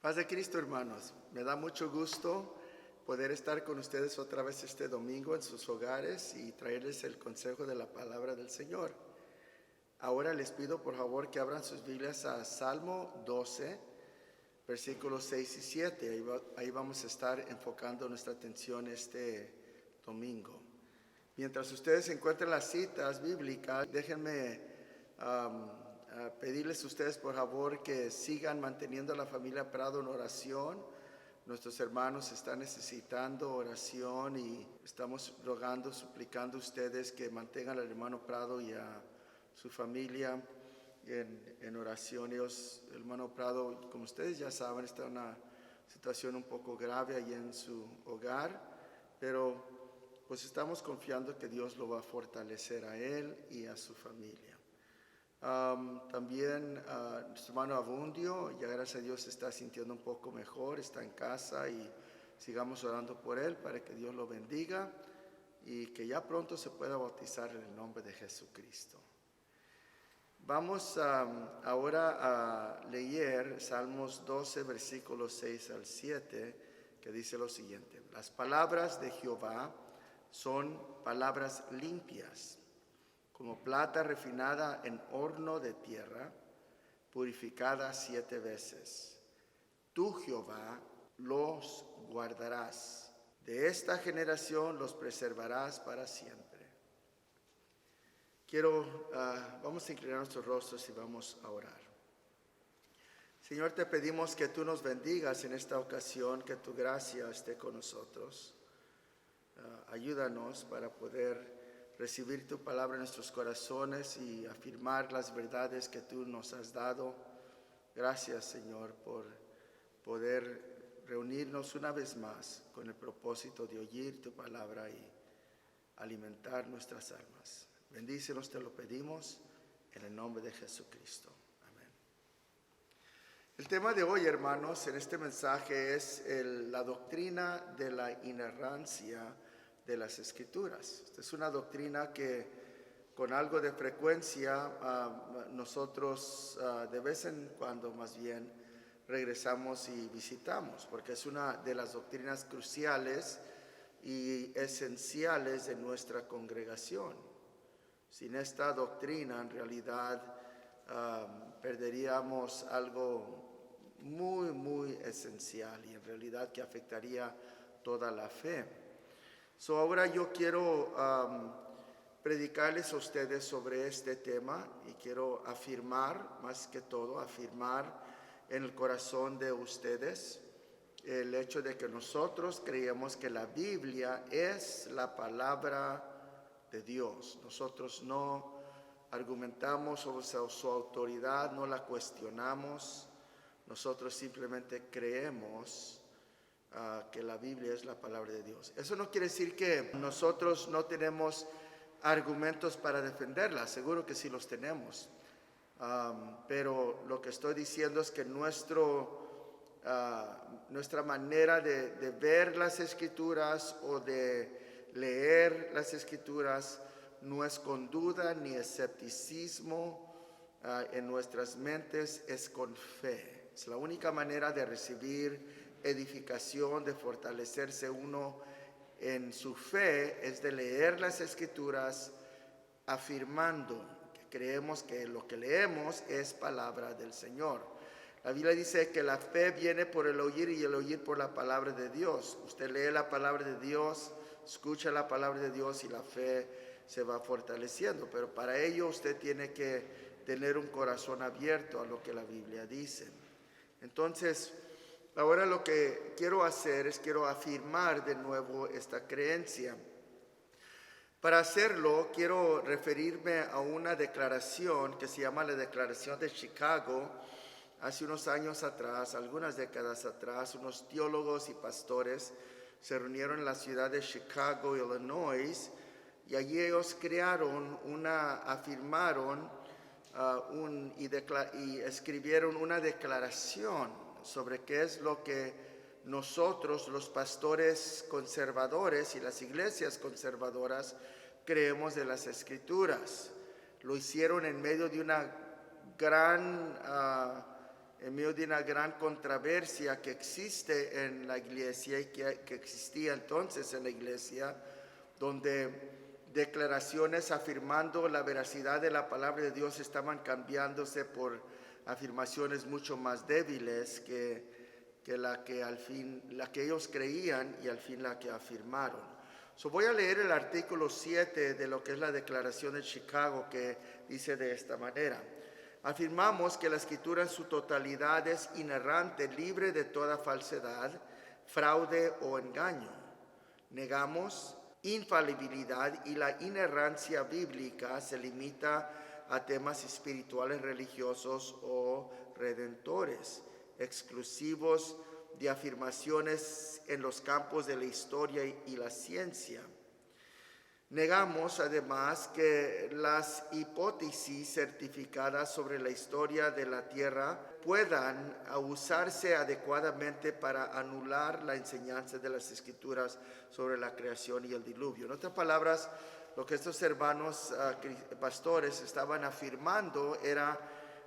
Paz de Cristo, hermanos. Me da mucho gusto poder estar con ustedes otra vez este domingo en sus hogares y traerles el consejo de la palabra del Señor. Ahora les pido por favor que abran sus Biblias a Salmo 12, versículos 6 y 7. Ahí vamos a estar enfocando nuestra atención este domingo. Mientras ustedes encuentren las citas bíblicas, déjenme pedirles a ustedes por favor que sigan manteniendo a la familia Prado en oración. Nuestros hermanos están necesitando oración y estamos rogando, suplicando a ustedes que mantengan al hermano Prado y a su familia en oración. Ellos, el hermano Prado, como ustedes ya saben, está en una situación un poco grave allí en su hogar, pero pues estamos confiando que Dios lo va a fortalecer a él y a su familia. También nuestro hermano Abundio, ya gracias a Dios se está sintiendo un poco mejor, está en casa y sigamos orando por él para que Dios lo bendiga y que ya pronto se pueda bautizar en el nombre de Jesucristo. Vamos ahora a leer Salmos 12, versículos 6 al 7, que dice lo siguiente: las palabras de Jehová son palabras limpias, como plata refinada en horno de tierra, purificada 7 veces. Tú, Jehová, los guardarás. De esta generación los preservarás para siempre. Vamos a inclinar nuestros rostros y vamos a orar. Señor, te pedimos que tú nos bendigas en esta ocasión, que tu gracia esté con nosotros. Ayúdanos para poder recibir tu palabra en nuestros corazones y afirmar las verdades que tú nos has dado. Gracias, Señor, por poder reunirnos una vez más con el propósito de oír tu palabra y alimentar nuestras almas. Bendícenos, te lo pedimos, en el nombre de Jesucristo. Amén. El tema de hoy, hermanos, en este mensaje es la doctrina de la inerrancia de las Escrituras. Esta es una doctrina que con algo de frecuencia nosotros de vez en cuando más bien regresamos y visitamos, porque es una de las doctrinas cruciales y esenciales de nuestra congregación. Sin esta doctrina en realidad perderíamos algo muy, muy esencial y en realidad que afectaría toda la fe. Ahora yo quiero predicarles a ustedes sobre este tema y quiero afirmar, más que todo, afirmar en el corazón de ustedes el hecho de que nosotros creemos que la Biblia es la palabra de Dios. Nosotros no argumentamos sobre su autoridad, no la cuestionamos, nosotros simplemente creemos que la Biblia es la palabra de Dios. Eso no quiere decir que nosotros no tenemos argumentos para defenderla, seguro que sí los tenemos, pero lo que estoy diciendo es que nuestra manera de ver las Escrituras o de leer las Escrituras no es con duda ni escepticismo en nuestras mentes, es con fe. Es la única manera de recibir edificación, de fortalecerse uno en su fe, es de leer las Escrituras afirmando que creemos que lo que leemos es palabra del Señor. La Biblia dice que la fe viene por el oír y el oír por la palabra de Dios. Usted lee la palabra de Dios, escucha la palabra de Dios y la fe se va fortaleciendo, pero para ello usted tiene que tener un corazón abierto a lo que la Biblia dice. Entonces, ahora lo que quiero hacer es quiero afirmar de nuevo esta creencia. Para hacerlo, quiero referirme a una declaración que se llama la Declaración de Chicago. Hace unos años atrás, algunas décadas atrás, unos teólogos y pastores se reunieron en la ciudad de Chicago, Illinois, y allí ellos afirmaron y escribieron una declaración sobre qué es lo que nosotros, los pastores conservadores y las iglesias conservadoras, creemos de las Escrituras. Lo hicieron en medio de una gran en medio de una gran controversia que existe en la iglesia y que existía entonces en la iglesia, donde declaraciones afirmando la veracidad de la palabra de Dios estaban cambiándose por afirmaciones mucho más débiles que la que ellos creían y al fin la que afirmaron. Voy a leer el artículo 7 de lo que es la Declaración de Chicago, que dice de esta manera: afirmamos que la Escritura en su totalidad es inerrante, libre de toda falsedad, fraude o engaño. Negamos infalibilidad, y la inerrancia bíblica se limita a temas espirituales, religiosos o redentores, exclusivos de afirmaciones en los campos de la historia y la ciencia. Negamos además que las hipótesis certificadas sobre la historia de la Tierra puedan usarse adecuadamente para anular la enseñanza de las Escrituras sobre la creación y el diluvio. En otras palabras, lo que estos hermanos pastores estaban afirmando era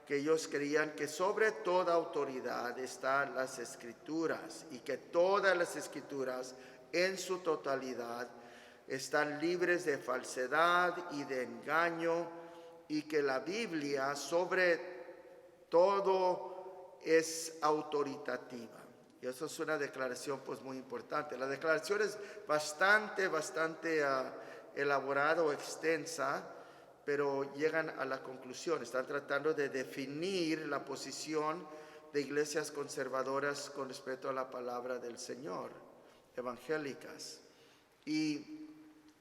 que ellos creían que sobre toda autoridad están las Escrituras y que todas las Escrituras en su totalidad están libres de falsedad y de engaño, y que la Biblia sobre todo es autoritativa. Y eso es una declaración pues muy importante. La declaración es bastante elaborada o extensa, pero llegan a la conclusión. Están tratando de definir la posición de iglesias conservadoras con respecto a la palabra del Señor, evangélicas. Y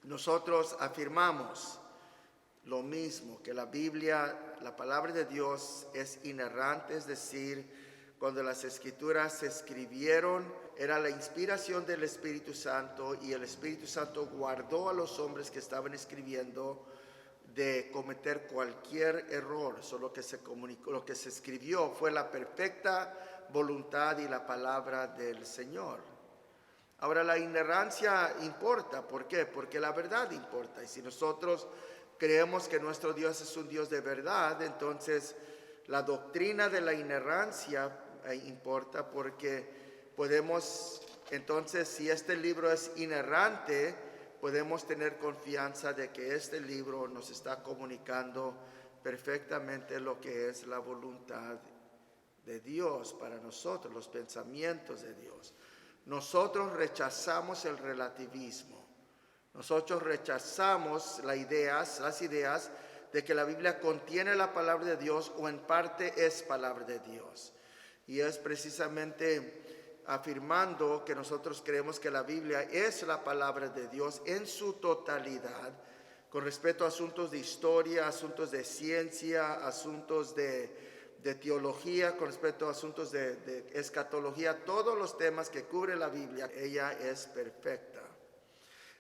nosotros afirmamos lo mismo, que la Biblia, la palabra de Dios es inerrante, es decir, cuando las Escrituras se escribieron, era la inspiración del Espíritu Santo, y el Espíritu Santo guardó a los hombres que estaban escribiendo de cometer cualquier error. Solo que se comunicó, lo que se escribió fue la perfecta voluntad y la palabra del Señor. Ahora, la inerrancia importa. ¿Por qué? Porque la verdad importa. Y si nosotros creemos que nuestro Dios es un Dios de verdad, entonces la doctrina de la inerrancia importa, porque podemos, entonces, si este libro es inerrante, podemos tener confianza de que este libro nos está comunicando perfectamente lo que es la voluntad de Dios para nosotros, los pensamientos de Dios. Nosotros rechazamos el relativismo. Nosotros rechazamos las ideas de que la Biblia contiene la palabra de Dios o en parte es palabra de Dios. Y es precisamente afirmando que nosotros creemos que la Biblia es la palabra de Dios en su totalidad, con respecto a asuntos de historia, asuntos de ciencia, asuntos de teología, con respecto a asuntos de escatología, todos los temas que cubre la Biblia, ella es perfecta.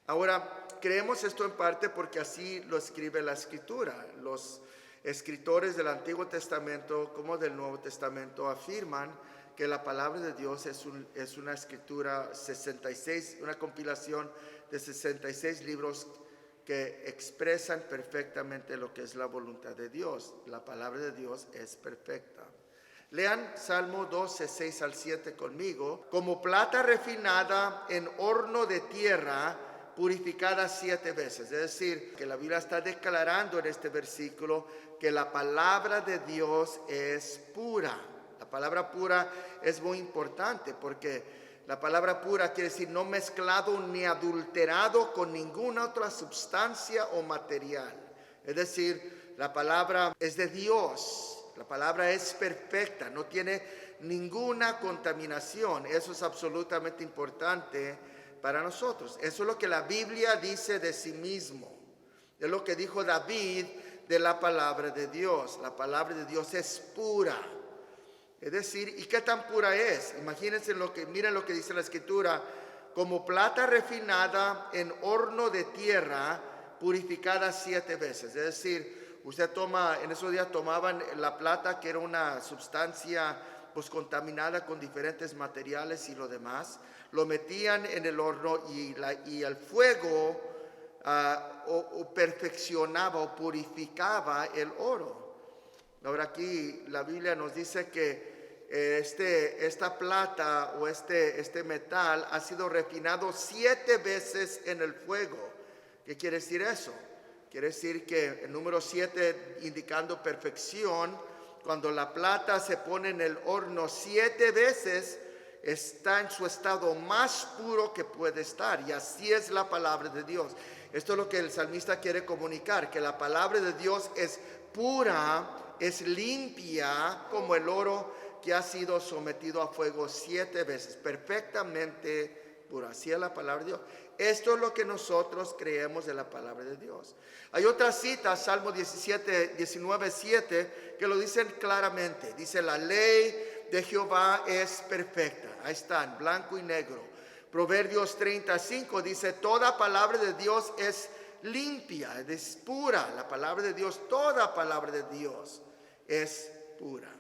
Ahora, creemos esto en parte porque así lo escribe la Escritura. Los escritores del Antiguo Testamento como del Nuevo Testamento afirman que la palabra de Dios es una escritura 66, una compilación de 66 libros que expresan perfectamente lo que es la voluntad de Dios. La palabra de Dios es perfecta. Lean Salmo 12, 6 al 7 conmigo. Como plata refinada en horno de tierra, purificada 7 veces. Es decir, que la Biblia está declarando en este versículo que la palabra de Dios es pura. La palabra pura es muy importante porque la palabra pura quiere decir no mezclado ni adulterado con ninguna otra sustancia o material. Es decir, la palabra es de Dios. La palabra es perfecta, no tiene ninguna contaminación. Eso es absolutamente importante para nosotros. Eso es lo que la Biblia dice de sí mismo. Es lo que dijo David de la palabra de Dios. La palabra de Dios es pura. Es decir, ¿y qué tan pura es? Imagínense miren lo que dice la Escritura: como plata refinada en horno de tierra, purificada 7 veces. Es decir, en esos días tomaban la plata, que era una sustancia pues contaminada con diferentes materiales y lo demás, lo metían en el horno y el fuego perfeccionaba o purificaba el oro. Ahora aquí la Biblia nos dice que esta plata o este metal ha sido refinado 7 veces en el fuego. ¿Qué quiere decir eso? Quiere decir que el número 7 indicando perfección, cuando la plata se pone en el horno 7 veces, está en su estado más puro que puede estar. Y así es la palabra de Dios. Esto es lo que el salmista quiere comunicar, que la palabra de Dios es pura, es limpia como el oro que ha sido sometido a fuego 7 veces, perfectamente pura. Así es la palabra de Dios. Esto es lo que nosotros creemos de la palabra de Dios. Hay otras citas, Salmo 19:7, que lo dicen claramente. Dice, la ley de Jehová es perfecta. Ahí está, en blanco y negro. Proverbios 35 dice, toda palabra de Dios es limpia, es pura. La palabra de Dios, toda palabra de Dios es pura.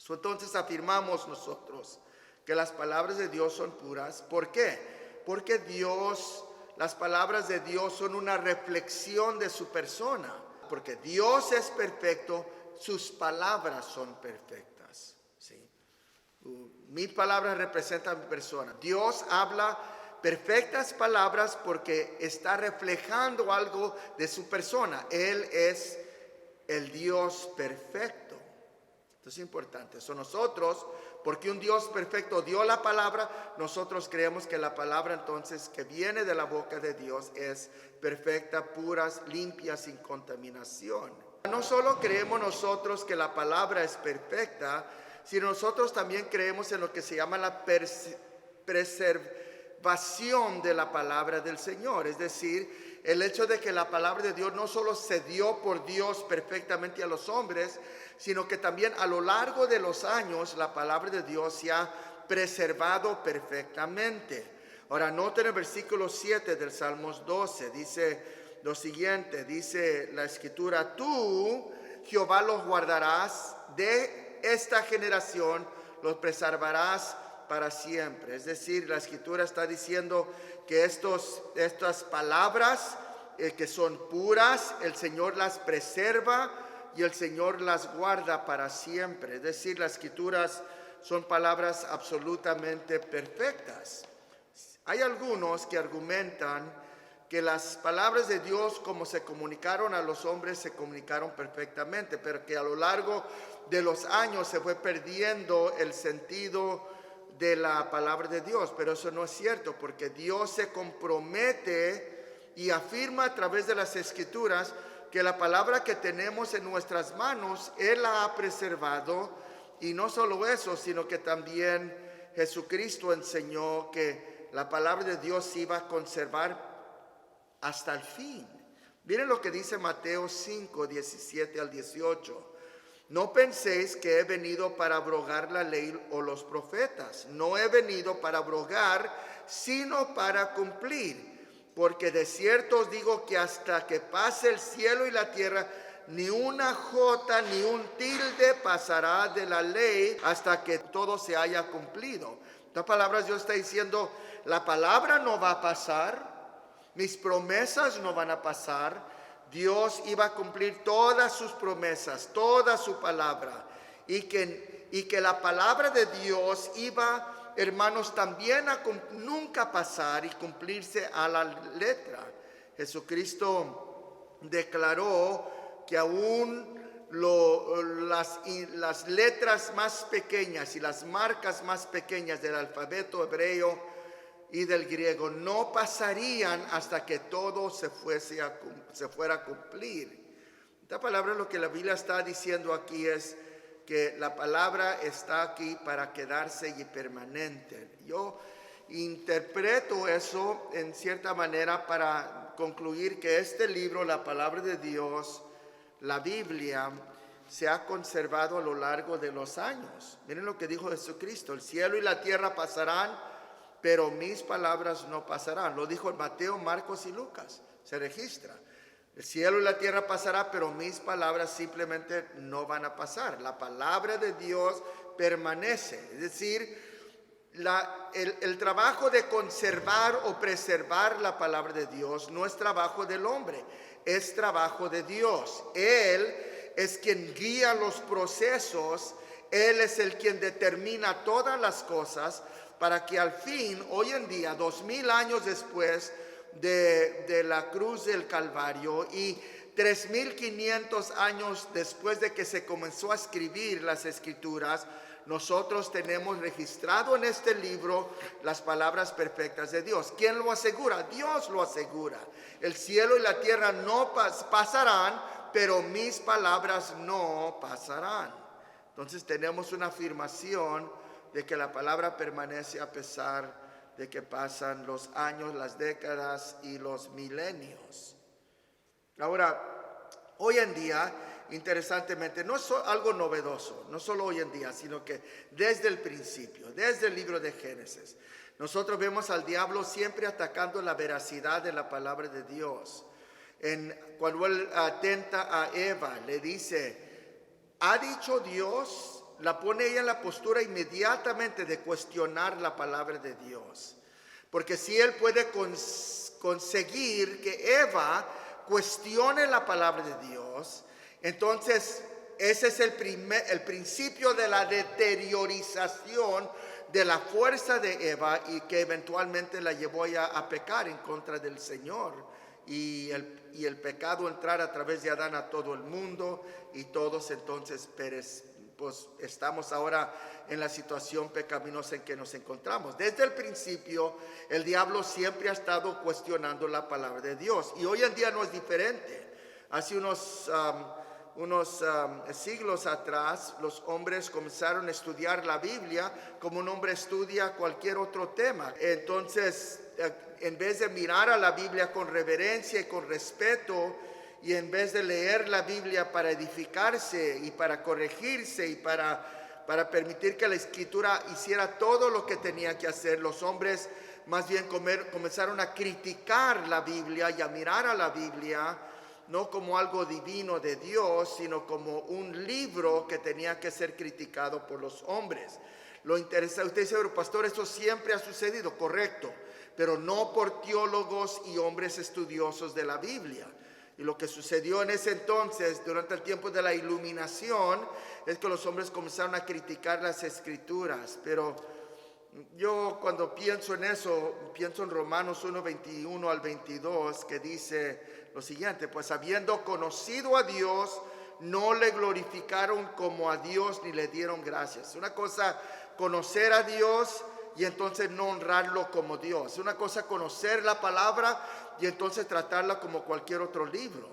Entonces afirmamos nosotros que las palabras de Dios son puras. ¿Por qué? Porque las palabras de Dios son una reflexión de su persona. Porque Dios es perfecto, sus palabras son perfectas. ¿Sí? Mis palabras representan mi persona. Dios habla perfectas palabras porque está reflejando algo de su persona. Él es el Dios perfecto. Esto es importante. Nosotros, porque un Dios perfecto dio la palabra, nosotros creemos que la palabra entonces que viene de la boca de Dios es perfecta, pura, limpia, sin contaminación. No solo creemos nosotros que la palabra es perfecta, sino nosotros también creemos en lo que se llama la preservación de la palabra del Señor. Es decir, el hecho de que la palabra de Dios no solo se dio por Dios perfectamente a los hombres, sino que también a lo largo de los años la palabra de Dios se ha preservado perfectamente. Ahora noten el versículo 7 del Salmos 12, dice lo siguiente, dice la Escritura, tú, Jehová, los guardarás de esta generación, los preservarás para siempre. Es decir, la Escritura está diciendo que estas palabras que son puras, el Señor las preserva y el Señor las guarda para siempre. Es decir, las Escrituras son palabras absolutamente perfectas. Hay algunos que argumentan que las palabras de Dios, como se comunicaron a los hombres, se comunicaron perfectamente, pero que a lo largo de los años se fue perdiendo el sentido de la palabra de Dios. Pero eso no es cierto, porque Dios se compromete y afirma a través de las Escrituras que la palabra que tenemos en nuestras manos, Él la ha preservado. Y no solo eso, sino que también Jesucristo enseñó que la palabra de Dios se iba a conservar hasta el fin. Miren lo que dice Mateo 5, 17 al 18. No penséis que he venido para abrogar la ley o los profetas. No he venido para abrogar, sino para cumplir. Porque de cierto os digo que hasta que pase el cielo y la tierra, ni una jota ni un tilde pasará de la ley hasta que todo se haya cumplido. En otras palabras, Dios está diciendo, la palabra no va a pasar, mis promesas no van a pasar. Dios iba a cumplir todas sus promesas, toda su palabra, y que la palabra de Dios iba, hermanos, también a nunca pasar y cumplirse a la letra. Jesucristo declaró que aún las letras más pequeñas y las marcas más pequeñas del alfabeto hebreo y del griego no pasarían hasta que todo se fuera a cumplir. Esta palabra, lo que la Biblia está diciendo aquí es que la palabra está aquí para quedarse y permanente. Yo interpreto eso en cierta manera para concluir que este libro, la palabra de Dios, la Biblia, se ha conservado a lo largo de los años. Miren lo que dijo Jesucristo: el cielo y la tierra pasarán, pero mis palabras no pasarán. Lo dijo en Mateo, Marcos y Lucas. Se registra. El cielo y la tierra pasará, pero mis palabras simplemente no van a pasar. La palabra de Dios permanece. Es decir, el trabajo de conservar o preservar la palabra de Dios no es trabajo del hombre, es trabajo de Dios. Él es quien guía los procesos Él es el quien determina todas las cosas para que al fin, hoy en día, 2000 años después de la cruz del Calvario y 3500 años después de que se comenzó a escribir las Escrituras, nosotros tenemos registrado en este libro las palabras perfectas de Dios. ¿Quién lo asegura? Dios lo asegura. El cielo y la tierra no pasarán, pero mis palabras no pasarán. Entonces tenemos una afirmación de que la palabra permanece a pesar de que pasan los años, las décadas y los milenios. Ahora, hoy en día, interesantemente, no es algo novedoso, no solo hoy en día, sino que desde el principio, desde el libro de Génesis, nosotros vemos al diablo siempre atacando la veracidad de la palabra de Dios. Cuando él atenta a Eva, le dice, ¿ha dicho Dios? La pone ella en la postura inmediatamente de cuestionar la palabra de Dios. Porque si él puede conseguir que Eva cuestione la palabra de Dios, entonces ese es el principio de la deteriorización de la fuerza de Eva y que eventualmente la llevó ya a pecar en contra del Señor. Y el pecado entrar a través de Adán a todo el mundo y todos entonces pues estamos ahora en la situación pecaminosa en que nos encontramos. Desde el principio, el diablo siempre ha estado cuestionando la palabra de Dios. Y hoy en día no es diferente. Hace unos siglos atrás, los hombres comenzaron a estudiar la Biblia como un hombre estudia cualquier otro tema. Entonces, en vez de mirar a la Biblia con reverencia y con respeto, y en vez de leer la Biblia para edificarse y para corregirse y para permitir que la Escritura hiciera todo lo que tenía que hacer, los hombres más bien comenzaron a criticar la Biblia y a mirar a la Biblia no como algo divino de Dios, sino como un libro que tenía que ser criticado por los hombres. Lo interesante, usted dice, pero pastor, esto siempre ha sucedido, correcto, pero no por teólogos y hombres estudiosos de la Biblia. Y lo que sucedió en ese entonces, durante el tiempo de la iluminación, es que los hombres comenzaron a criticar las Escrituras. Pero yo cuando pienso en eso, pienso en Romanos 1, 21 al 22, que dice lo siguiente: pues habiendo conocido a Dios, no le glorificaron como a Dios ni le dieron gracias. Una cosa, conocer a Dios y entonces no honrarlo como Dios. Una cosa, conocer la palabra y entonces tratarla como cualquier otro libro.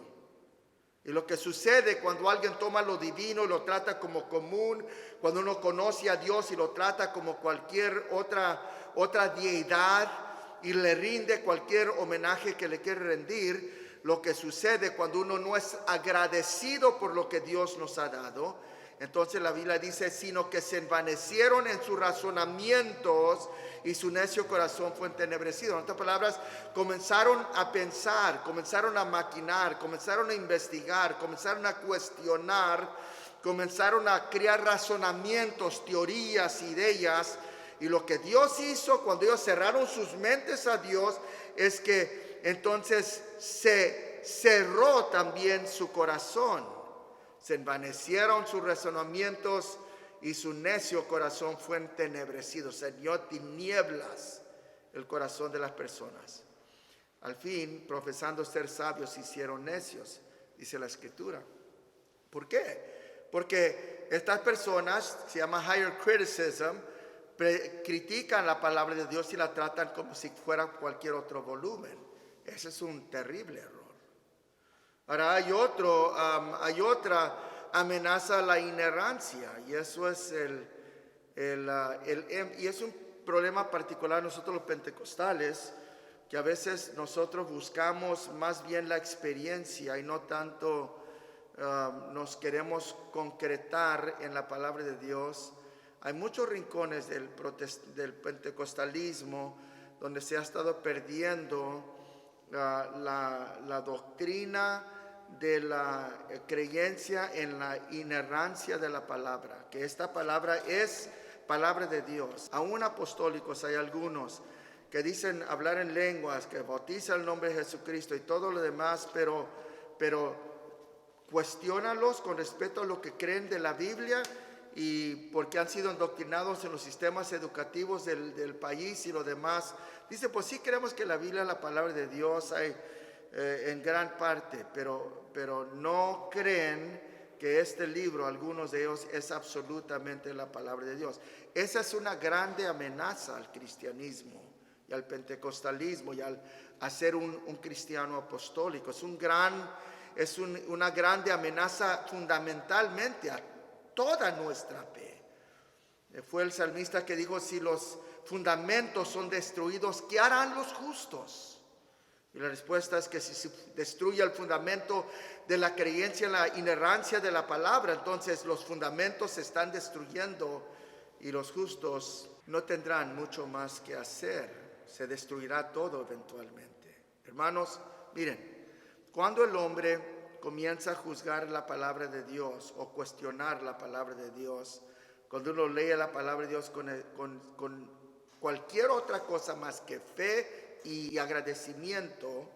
Y lo que sucede cuando alguien toma lo divino y lo trata como común, cuando uno conoce a Dios y lo trata como cualquier otra deidad y le rinde cualquier homenaje que le quiere rendir, lo que sucede cuando uno no es agradecido por lo que Dios nos ha dado, entonces la Biblia dice, sino que se envanecieron en sus razonamientos y su necio corazón fue entenebrecido. En otras palabras, comenzaron a pensar, comenzaron a maquinar, comenzaron a investigar, comenzaron a cuestionar, comenzaron a crear razonamientos, teorías, ideas. Y lo que Dios hizo cuando ellos cerraron sus mentes a Dios es que entonces se cerró también su corazón. Se envanecieron sus razonamientos y su necio corazón fue entenebrecido. Se dio tinieblas el corazón de las personas. Al fin, profesando ser sabios, se hicieron necios, dice la Escritura. ¿Por qué? Porque estas personas, se llama higher criticism, critican la palabra de Dios y la tratan como si fuera cualquier otro volumen. Ese es un terrible error. Ahora hay otra amenaza a la inerrancia, y eso es y es un problema particular nosotros los pentecostales, que a veces nosotros buscamos más bien la experiencia y no tanto nos queremos concretar en la palabra de Dios. Hay muchos rincones del pentecostalismo donde se ha estado perdiendo la doctrina de la creencia en la inerrancia de la palabra, que esta palabra es palabra de Dios. Aún apostólicos hay algunos que dicen hablar en lenguas, que bautizan el nombre de Jesucristo y todo lo demás, pero cuestiónalos con respecto a lo que creen de la Biblia y porque han sido endoctrinados en los sistemas educativos del país y lo demás. Dice, pues sí creemos que la Biblia es la palabra de Dios en gran parte, pero no creen que este libro, algunos de ellos, es absolutamente la palabra de Dios. Esa es una grande amenaza al cristianismo y al pentecostalismo y a ser un cristiano apostólico. Es una grande amenaza fundamentalmente a toda nuestra fe. Fue el salmista que dijo, si los fundamentos son destruidos, ¿qué harán los justos? Y la respuesta es que si se destruye el fundamento de la creencia en la inerrancia de la palabra, entonces los fundamentos se están destruyendo y los justos no tendrán mucho más que hacer. Se destruirá todo eventualmente. Hermanos, miren, cuando el hombre comienza a juzgar la palabra de Dios o cuestionar la palabra de Dios, cuando uno lee la palabra de Dios con cualquier otra cosa más que fe y agradecimiento,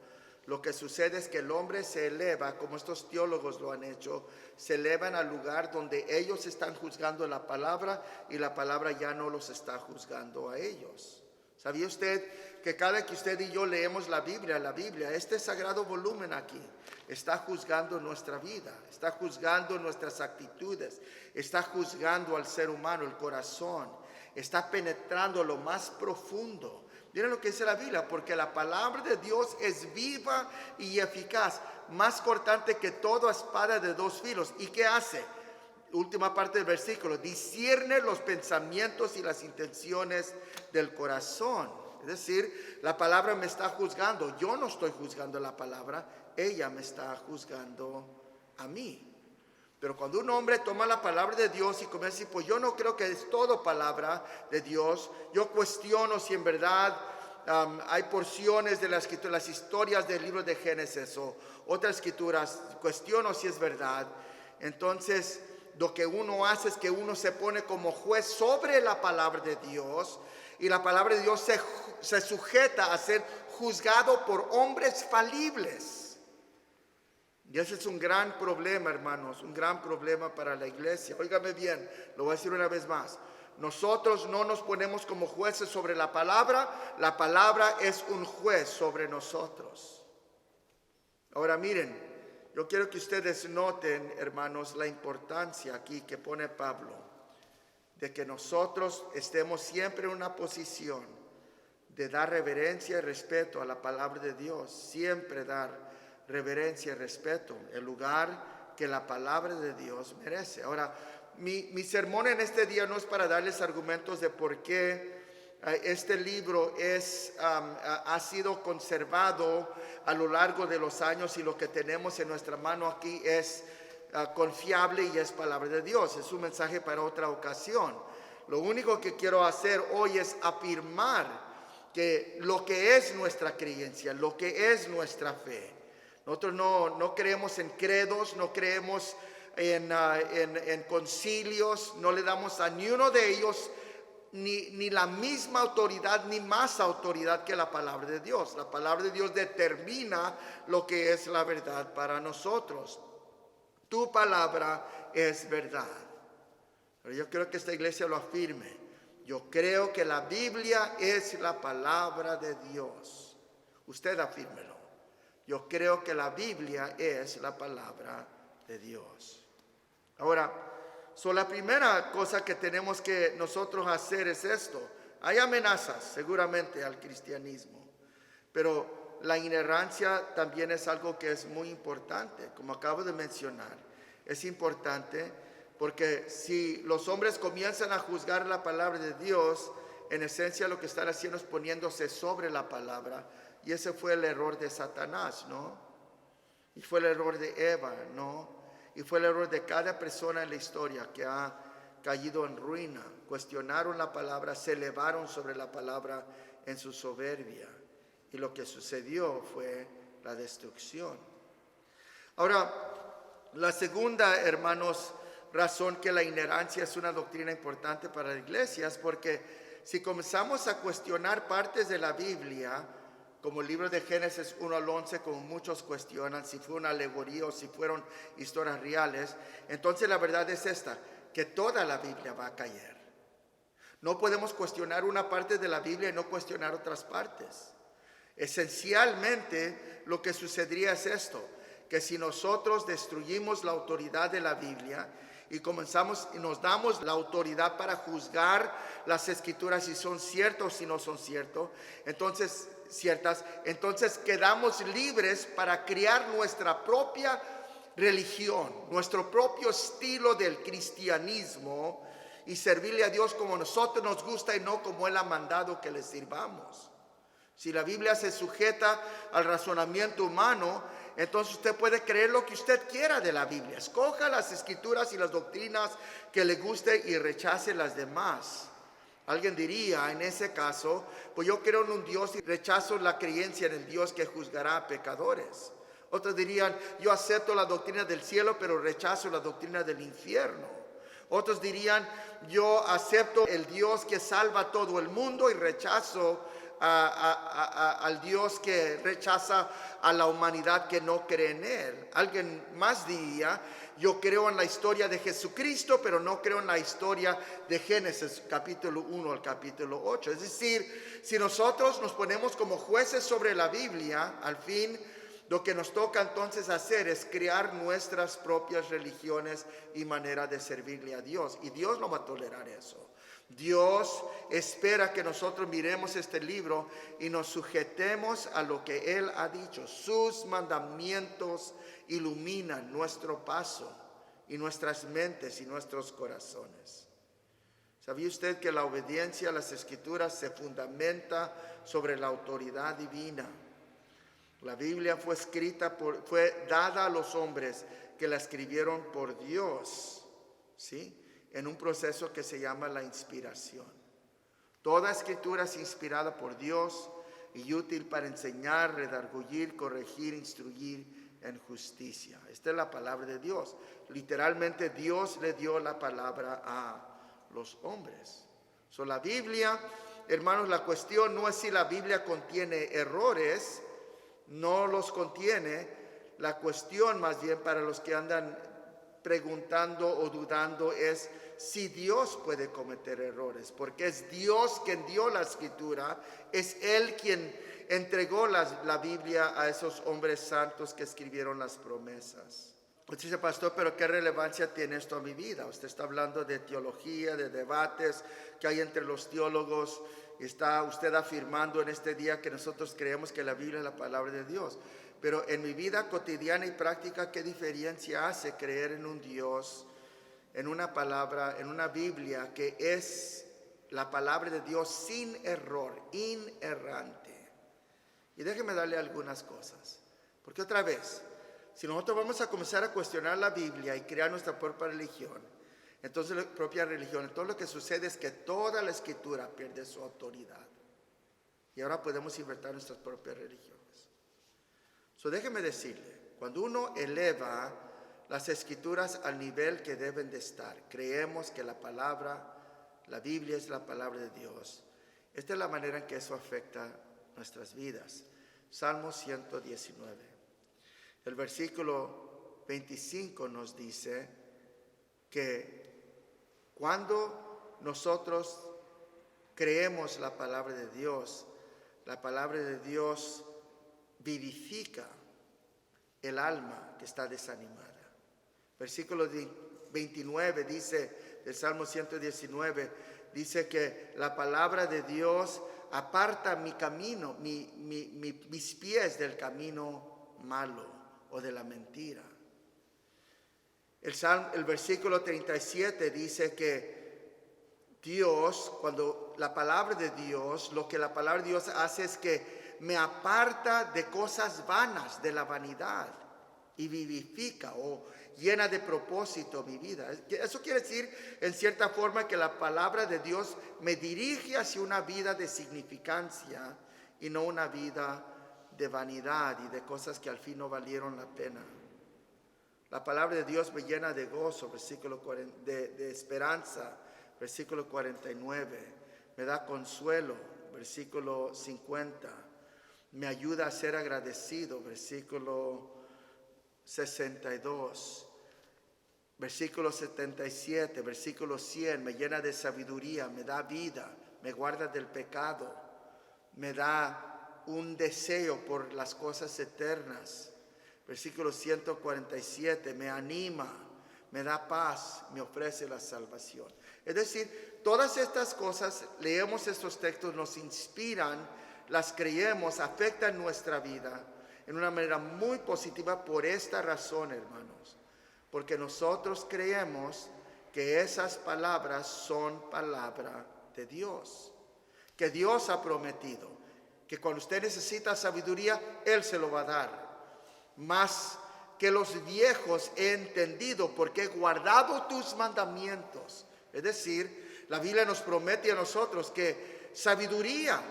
lo que sucede es que el hombre se eleva, como estos teólogos lo han hecho, se elevan al lugar donde ellos están juzgando la palabra y la palabra ya no los está juzgando a ellos. ¿Sabía usted que cada que usted y yo leemos la Biblia, este sagrado volumen aquí, está juzgando nuestra vida, está juzgando nuestras actitudes, está juzgando al ser humano, el corazón, está penetrando lo más profundo? Miren lo que dice la Biblia, porque la palabra de Dios es viva y eficaz, más cortante que toda espada de dos filos. ¿Y qué hace? Última parte del versículo, discierne los pensamientos y las intenciones del corazón. Es decir, la palabra me está juzgando. Yo no estoy juzgando la palabra, ella me está juzgando a mí. Pero cuando un hombre toma la palabra de Dios y comienza a decir, pues yo no creo que es todo palabra de Dios, yo cuestiono si en verdad hay porciones de la escritura, las historias del libro de Génesis o otras escrituras, cuestiono si es verdad. Entonces, lo que uno hace es que uno se pone como juez sobre la palabra de Dios y la palabra de Dios se sujeta a ser juzgado por hombres falibles. Y ese es un gran problema, hermanos, un gran problema para la iglesia. Óigame bien, lo voy a decir una vez más. Nosotros no nos ponemos como jueces sobre la palabra es un juez sobre nosotros. Ahora miren, yo quiero que ustedes noten, hermanos, la importancia aquí que pone Pablo, de que nosotros estemos siempre en una posición de dar reverencia y respeto a la palabra de Dios, siempre dar reverencia y respeto, el lugar que la palabra de Dios merece. Ahora, mi sermón en este día no es para darles argumentos de por qué este libro ha sido conservado a lo largo de los años y lo que tenemos en nuestra mano aquí es confiable y es palabra de Dios. Es un mensaje para otra ocasión. Lo único que quiero hacer hoy es afirmar que lo que es nuestra creencia, lo que es nuestra fe. Nosotros no creemos en credos, no creemos en concilios, no le damos a ni uno de ellos ni la misma autoridad ni más autoridad que la palabra de Dios. La palabra de Dios determina lo que es la verdad para nosotros. Tu palabra es verdad. Pero yo creo que esta iglesia lo afirme. Yo creo que la Biblia es la palabra de Dios. Usted afírmelo. Yo creo que la Biblia es la palabra de Dios. Ahora, la primera cosa que tenemos que nosotros hacer es esto. Hay amenazas seguramente al cristianismo, pero la inerrancia también es algo que es muy importante, como acabo de mencionar. Es importante porque si los hombres comienzan a juzgar la palabra de Dios, en esencia lo que están haciendo es poniéndose sobre la palabra. Y ese fue el error de Satanás, ¿no? Y fue el error de Eva, ¿no? Y fue el error de cada persona en la historia que ha caído en ruina. Cuestionaron la palabra, se elevaron sobre la palabra en su soberbia. Y lo que sucedió fue la destrucción. Ahora, la segunda, hermanos, razón que la inerrancia es una doctrina importante para la iglesia es porque si comenzamos a cuestionar partes de la Biblia, como el libro de Génesis 1 al 11, como muchos cuestionan si fue una alegoría o si fueron historias reales, entonces la verdad es esta: que toda la Biblia va a caer. No podemos cuestionar una parte de la Biblia y no cuestionar otras partes. Esencialmente lo que sucedería es esto, que si nosotros destruimos la autoridad de la Biblia y comenzamos y nos damos la autoridad para juzgar las escrituras si son ciertas o si no son ciertas, entonces quedamos libres para crear nuestra propia religión, nuestro propio estilo del cristianismo y servirle a Dios como a nosotros nos gusta y no como Él ha mandado que le sirvamos. Si la Biblia se sujeta al razonamiento humano, entonces usted puede creer lo que usted quiera de la Biblia. Escoja las escrituras y las doctrinas que le guste y rechace las demás. Alguien diría en ese caso, pues yo creo en un Dios y rechazo la creencia en el Dios que juzgará a pecadores. Otros dirían, yo acepto la doctrina del cielo, pero rechazo la doctrina del infierno. Otros dirían, yo acepto el Dios que salva a todo el mundo y rechazo al Dios que rechaza a la humanidad que no cree en Él. Alguien más diría, yo creo en la historia de Jesucristo, pero no creo en la historia de Génesis capítulo 1 al capítulo 8. Es decir, si nosotros nos ponemos como jueces sobre la Biblia, al fin lo que nos toca entonces hacer es crear nuestras propias religiones y manera de servirle a Dios. Y Dios no va a tolerar eso. Dios espera que nosotros miremos este libro y nos sujetemos a lo que Él ha dicho. Sus mandamientos iluminan nuestro paso y nuestras mentes y nuestros corazones. ¿Sabía usted que la obediencia a las Escrituras se fundamenta sobre la autoridad divina? La Biblia fue dada a los hombres que la escribieron por Dios, ¿sí? En un proceso que se llama la inspiración. Toda escritura es inspirada por Dios y útil para enseñar, redarguir, corregir, instruir en justicia. Esta es la palabra de Dios. Literalmente Dios le dio la palabra a los hombres. La Biblia, hermanos, la cuestión no es si la Biblia contiene errores, no los contiene. La cuestión más bien para los que andan preguntando o dudando es si Dios puede cometer errores, porque es Dios quien dio la escritura, es Él quien entregó la Biblia a esos hombres santos que escribieron las promesas. Usted dice, pastor, pero ¿qué relevancia tiene esto a mi vida? Usted está hablando de teología, de debates que hay entre los teólogos. Está usted afirmando en este día que nosotros creemos que la Biblia es la palabra de Dios. Pero en mi vida cotidiana y práctica, ¿qué diferencia hace creer en un Dios, en una palabra, en una Biblia que es la palabra de Dios sin error, inerrante? Y déjeme darle algunas cosas. Porque otra vez, si nosotros vamos a comenzar a cuestionar la Biblia y crear nuestra propia religión, entonces lo que sucede es que toda la escritura pierde su autoridad. Y ahora podemos inventar nuestras propias religiones. Déjeme decirle, cuando uno eleva las escrituras al nivel que deben de estar, creemos que la Biblia es la palabra de Dios. Esta es la manera en que eso afecta nuestras vidas. Salmo 119. El versículo 25 nos dice que cuando nosotros creemos la palabra de Dios vivifica el alma que está desanimada. Versículo 29 dice, del Salmo 119, dice que la palabra de Dios aparta mi camino, mis pies del camino malo o de la mentira. El versículo 37 dice que Dios, cuando la palabra de Dios, lo que la palabra de Dios hace es que me aparta de cosas vanas, de la vanidad, y vivifica o llena de propósito mi vida. Eso quiere decir, en cierta forma, que la palabra de Dios me dirige hacia una vida de significancia y no una vida de vanidad y de cosas que al fin no valieron la pena. La palabra de Dios me llena de gozo, de esperanza, versículo 49. Me da consuelo, versículo 50. Me ayuda a ser agradecido, versículo 62. Versículo 77, versículo 100, me llena de sabiduría, me da vida, me guarda del pecado, me da un deseo por las cosas eternas. Versículo 147, me anima, me da paz, me ofrece la salvación. Es decir, todas estas cosas, leemos estos textos, nos inspiran, las creemos, afectan nuestra vida en una manera muy positiva por esta razón, hermanos. Porque nosotros creemos que esas palabras son palabra de Dios. Que Dios ha prometido que cuando usted necesita sabiduría, Él se lo va a dar. Más que los viejos he entendido porque he guardado tus mandamientos. Es decir, la Biblia nos promete a nosotros que sabiduría.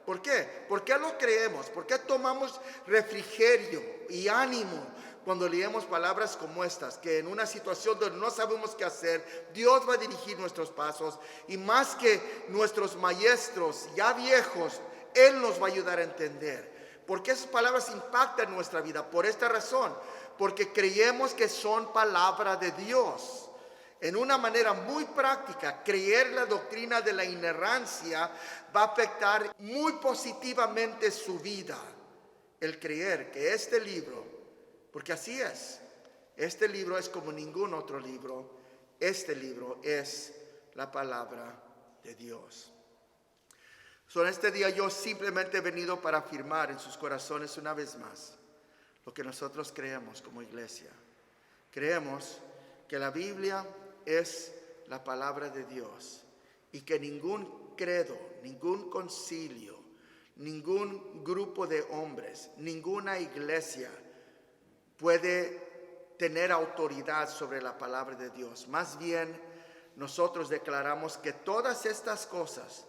¿Por qué? ¿Por qué lo creemos? ¿Por qué tomamos refrigerio y ánimo cuando leemos palabras como estas? Que en una situación donde no sabemos qué hacer, Dios va a dirigir nuestros pasos. Y más que nuestros maestros ya viejos, Él nos va a ayudar a entender. ¿Por qué esas palabras impactan nuestra vida? Por esta razón. Porque creemos que son palabra de Dios. En una manera muy práctica, creer la doctrina de la inerrancia va a afectar muy positivamente su vida. El creer que este libro, porque así es, este libro es como ningún otro libro, este libro es la palabra de Dios. En este día yo simplemente he venido para afirmar en sus corazones una vez más lo que nosotros creemos como iglesia. Creemos que la Biblia es la palabra de Dios y que ningún credo, ningún concilio, ningún grupo de hombres, ninguna iglesia puede tener autoridad sobre la palabra de Dios. Más bien, nosotros declaramos que todas estas cosas,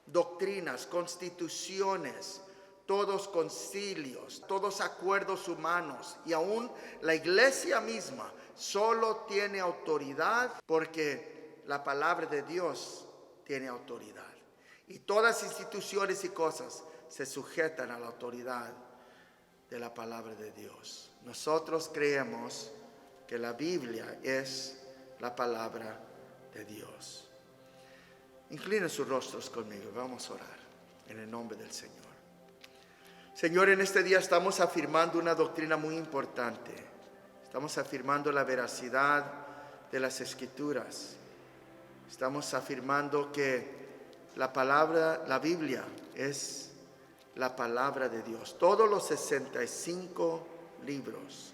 doctrinas, constituciones, todos concilios, todos acuerdos humanos y aún la iglesia misma solo tiene autoridad porque la palabra de Dios tiene autoridad. Y todas instituciones y cosas se sujetan a la autoridad de la palabra de Dios. Nosotros creemos que la Biblia es la palabra de Dios. Inclinen sus rostros conmigo, vamos a orar en el nombre del Señor. Señor, en este día estamos afirmando una doctrina muy importante. Estamos afirmando la veracidad de las Escrituras. Estamos afirmando que la palabra, la Biblia, es la palabra de Dios. Todos los 65 libros,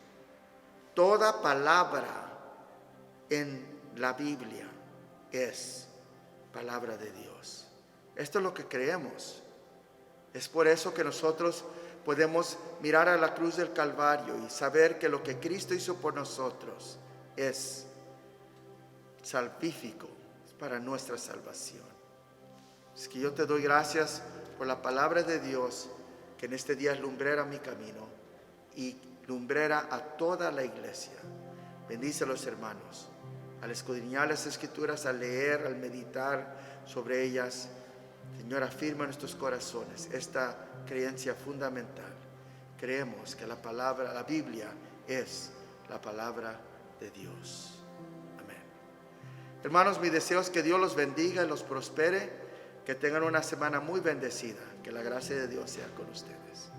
toda palabra en la Biblia es palabra de Dios. Esto es lo que creemos. Es por eso que nosotros podemos mirar a la cruz del Calvario y saber que lo que Cristo hizo por nosotros es salvífico, es para nuestra salvación. Es que yo te doy gracias por la palabra de Dios, que en este día es lumbrera mi camino y lumbrera a toda la iglesia. Bendice a los hermanos, al escudriñar las Escrituras, al leer, al meditar sobre ellas. Señor, afirma en nuestros corazones esta creencia fundamental. Creemos que la palabra, la Biblia, es la palabra de Dios. Amén. Hermanos, mi deseo es que Dios los bendiga y los prospere, que tengan una semana muy bendecida, que la gracia de Dios sea con ustedes.